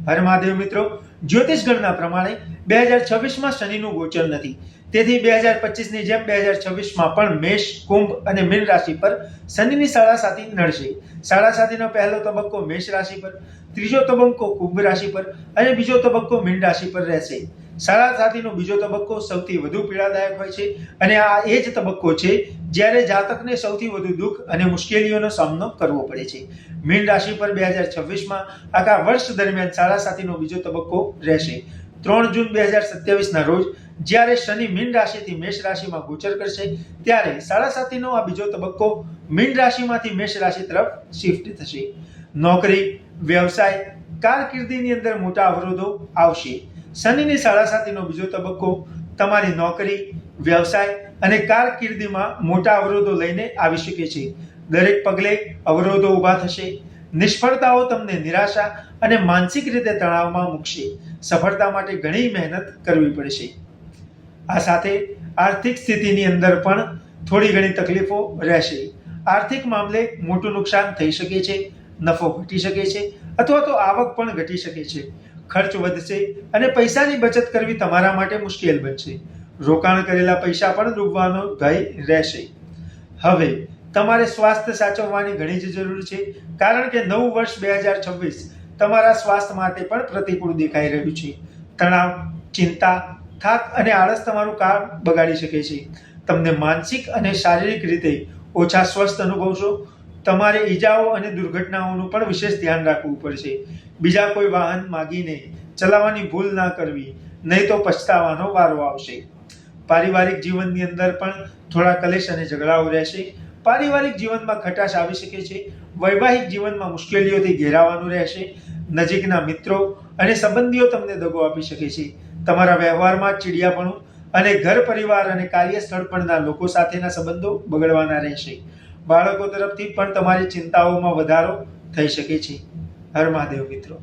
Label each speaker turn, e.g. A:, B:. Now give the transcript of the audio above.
A: હર મહાદેવ મિત્રો, જ્યોતિષ ગણના પ્રમાણે 2026 માં શનિનું ગોચર નથી, તેથી 2025 ની જેમ 2026 માં પણ મેષ, કુંભ અને મીન રાશિ પર શનિની સાડાસાતી નડશે। સાડાસાતીનો પહેલો તબક્કો મેષ રાશિ પર, ત્રીજો તબક્કો કુંભ રાશિ પર અને બીજો તબક્કો મીન રાશિ પર રહેશે। સાડાસાતીનો બીજો તબક્કો સૌથી વધુ પીડાદાયક હોય છે અને આ એ જ તબક્કો છે જ્યારે જાતકને સૌથી વધુ દુઃખ અને મુશ્કેલીઓનો સામનો કરવો પડે છે। મીન રાશિ પર 2026 માં આખા વર્ષ દરમિયાન સાડાસાતીનો બીજો તબક્કો રહેશે। 3 જૂન 2027 ના રોજ જ્યારે શનિ મીન રાશિથી મેષ રાશિમાં ગોચર કરશે ત્યારે સાડાસાતીનો આ બીજો તબક્કો મીન રાશિમાંથી મેષ રાશિ તરફ શિફ્ટ થશે। નોકરી, વ્યવસાય, કારકિર્દીની અંદર મોટા અવરોધો આવશે। શનિની સાડાસાતીનો બીજો તબક્કો તમારી નોકરી, વ્યવસાય અને કારકિર્દીમાં મોટા અવરોધો લઈને આવી શકે છે। દરેક પગલે અવરોધો ઊભા થશે। નિષ્ફળતાઓ તમને નિરાશા અને માનસિક રીતે તણાવમાં મૂકશે। સફળતા માટે ઘણી મહેનત કરવી પડશે। આ સાથે આર્થિક સ્થિતિની અંદર પણ થોડી ઘણી તકલીફો રહેશે। આર્થિક મામલે મોટું નુકસાન થઈ શકે છે, નફો ઘટી શકે છે અથવા તો આવક પણ ઘટી શકે છે। ખર્ચ વધશે અને પૈસાની બચત કરવી તમારા માટે મુશ્કેલ બનશે। રોકાણ કરેલા પૈસા પણ ડૂબવાનો ભય રહેશે। હવે તમારે સ્વાસ્થ્ય સાચવવાની ઘણી જ જરૂર છે, કારણ કે નવું વર્ષ 2026 તમારા સ્વાસ્થ્ય માટે પણ પ્રતિકૂળ દેખાઈ રહ્યું છે। તણાવ, ચિંતા, થાક અને આળસ તમારું કામ બગાડી શકે છે। તમને માનસિક અને શારીરિક રીતે ઓછા સ્વસ્થ અનુભવશો। તમારે ઈજાઓ અને દુર્ઘટનાઓનું પણ વિશેષ ધ્યાન રાખવું પડશે। બીજા કોઈ વાહન માગીને ચલાવવાની ભૂલ ના કરવી, નહીં તો પછતાવાનો વારો આવશે। પારિવારિક જીવનની અંદર પણ થોડા કલેશ અને ઝઘડાઓ રહેશે। પારિવારિક જીવનમાં ખટાશ આવી શકે છે। વૈવાહિક જીવનમાં મુશ્કેલીઓથી ઘેરાવાનું રહેશે। નજીકના મિત્રો અને સંબંધીઓ તમને દગો આપી શકે છે। તમારા વ્યવહારમાં ચીડિયાપણું અને ઘર પરિવાર અને કાર્યસ્થળ પરના લોકો સાથેના સંબંધો બગડવાના રહેશે। બાળકો તરફથી પણ તમારી ચિંતાઓમાં વધારો થઈ શકે છે। હર મહાદેવ મિત્રો।